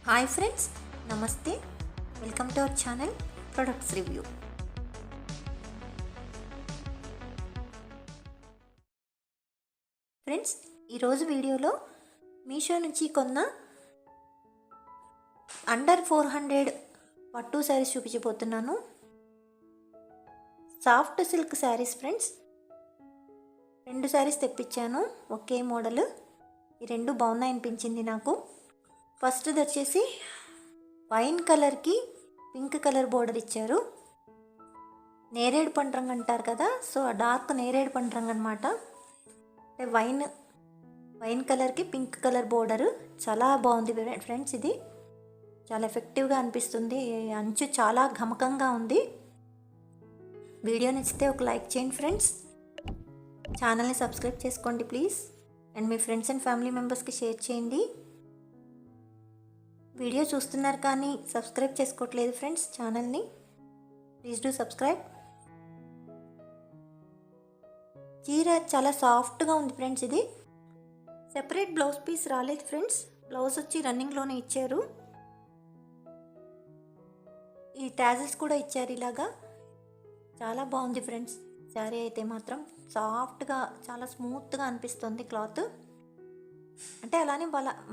Hi friends, నమస్తే. Welcome to our channel products review. Friends, ఈరోజు వీడియోలో మీషో నుంచి కొన్న అండర్ 400 పట్టు శారీస్ చూపించబోతున్నాను. Soft silk saris friends. 2 saris తెప్పించాను, ఒకే మోడల్. ఈ 2 బాగున్నాయి అనిపించింది నాకు. ఫస్ట్ది వచ్చేసి వైన్ కలర్కి పింక్ కలర్ బోర్డర్ ఇచ్చారు. నేరేడు పండు రంగు అంటారు కదా, సో డార్క్ నేరేడు పండు రంగు అనమాట. వైన్ కలర్కి పింక్ కలర్ బోర్డరు చాలా బాగుంది ఫ్రెండ్స్. ఇది చాలా ఎఫెక్టివ్గా అనిపిస్తుంది. అంచు చాలా ఘమకంగా ఉంది. వీడియో నచ్చితే ఒక లైక్ చేయండి ఫ్రెండ్స్. ఛానల్ని సబ్స్క్రైబ్ చేసుకోండి please. And me friends and family మెంబర్స్కి షేర్ చేయండి. వీడియో చూస్తున్నారు కానీ సబ్స్క్రైబ్ చేసుకోవట్లేదు ఫ్రెండ్స్ ఛానల్ని. Please do subscribe. చీర చాలా సాఫ్ట్గా ఉంది ఫ్రెండ్స్. ఇది సెపరేట్ బ్లౌజ్ పీస్ రాలేదు ఫ్రెండ్స్. బ్లౌజ్ వచ్చి రన్నింగ్లోనే ఇచ్చారు. ఈ టాజిల్స్ కూడా ఇచ్చారు ఇలాగా. చాలా బాగుంది ఫ్రెండ్స్. శారీ అయితే మాత్రం సాఫ్ట్గా చాలా స్మూత్గా అనిపిస్తుంది క్లాత్. అంటే అలానే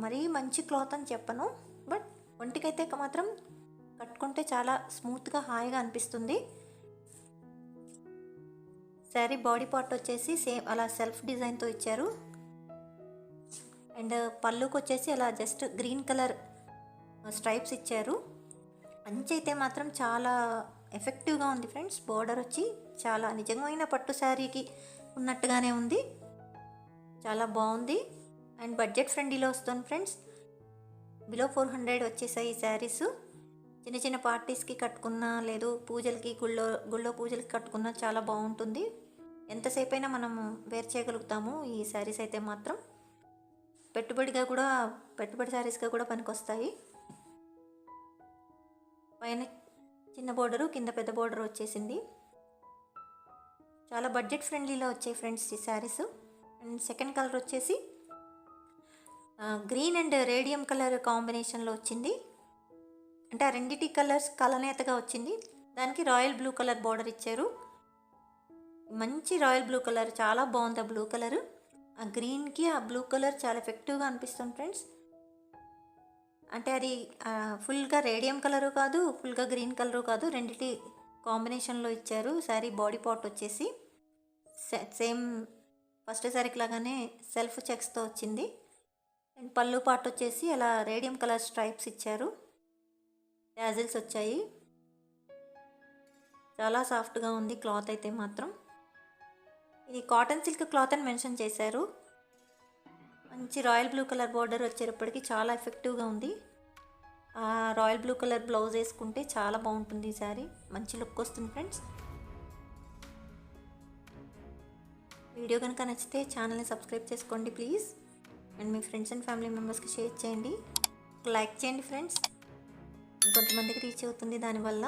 మరీ మంచి క్లాత్ అని చెప్పను, బట్ ఒంటికైతే మాత్రం కట్టుకుంటే చాలా స్మూత్గా హాయిగా అనిపిస్తుంది. శారీ బాడీ పార్ట్ వచ్చేసి సేమ్ అలా సెల్ఫ్ డిజైన్తో ఇచ్చారు. అండ్ పళ్ళుకి వచ్చేసి అలా జస్ట్ గ్రీన్ కలర్ స్ట్రైప్స్ ఇచ్చారు. అంచు అయితే మాత్రం చాలా ఎఫెక్టివ్గా ఉంది ఫ్రెండ్స్. బోర్డర్ వచ్చి చాలా నిజమైన పట్టు శారీకి ఉన్నట్టుగానే ఉంది. చాలా బాగుంది. అండ్ బడ్జెట్ ఫ్రెండ్లీలో వస్తుంది ఫ్రెండ్స్. బిలో 400 వచ్చేసాయి ఈ శారీస్. చిన్న చిన్న పార్టీస్కి కట్టుకున్నా, లేదు పూజలకి గుళ్ళో పూజలకి కట్టుకున్నా చాలా బాగుంటుంది. ఎంతసేపు అయినా మనం వేర్ చేయగలుగుతాము ఈ శారీస్ అయితే మాత్రం. పెట్టుబడి శారీస్గా కూడా పనికొస్తాయి. పైన చిన్న బోర్డరు, కింద పెద్ద బోర్డర్ వచ్చేసింది. చాలా బడ్జెట్ ఫ్రెండ్లీలో వచ్చాయి ఫ్రెండ్స్ ఈ శారీస్. అండ్ సెకండ్ కలర్ వచ్చేసి గ్రీన్ అండ్ రేడియం కలర్ కాంబినేషన్లో వచ్చింది. అంటే ఆ రెండిటి కలర్స్ కలనేతగా వచ్చింది. దానికి రాయల్ బ్లూ కలర్ బార్డర్ ఇచ్చారు. మంచి రాయల్ బ్లూ కలర్, చాలా బాగుంది ఆ బ్లూ కలర్. ఆ గ్రీన్కి ఆ బ్లూ కలర్ చాలా ఎఫెక్టివ్గా అనిపిస్తుంది ఫ్రెండ్స్. అంటే అది ఫుల్గా రేడియం కలరు కాదు, ఫుల్గా గ్రీన్ కలరు కాదు, రెండిటి కాంబినేషన్లో ఇచ్చారు. శారీ బాడీ పార్ట్ వచ్చేసి సేమ్ ఫస్ట్ శారీకి లాగానే సెల్ఫ్ చెక్స్తో వచ్చింది. అండ్ పళ్ళు పార్ట్ వచ్చేసి అలా రేడియం కలర్ స్ట్రైప్స్ ఇచ్చారు. టాజిల్స్ వచ్చాయి. చాలా సాఫ్ట్గా ఉంది క్లాత్ అయితే మాత్రం. ఇది కాటన్ సిల్క్ క్లాత్ అని మెన్షన్ చేశారు. మంచి రాయల్ బ్లూ కలర్ బార్డర్ వచ్చేటప్పటికి చాలా ఎఫెక్టివ్గా ఉంది. ఆ రాయల్ బ్లూ కలర్ బ్లౌజ్ వేసుకుంటే చాలా బాగుంటుంది ఈ శారీ. మంచి లుక్ వస్తుంది ఫ్రెండ్స్. వీడియో కనుక నచ్చితే ఛానల్ని సబ్స్క్రైబ్ చేసుకోండి please. And me friends and family మెంబర్స్కి షేర్ చేయండి. లైక్ చేయండి ఫ్రెండ్స్. ఇంకొంతమందికి రీచ్ అవుతుంది దానివల్ల.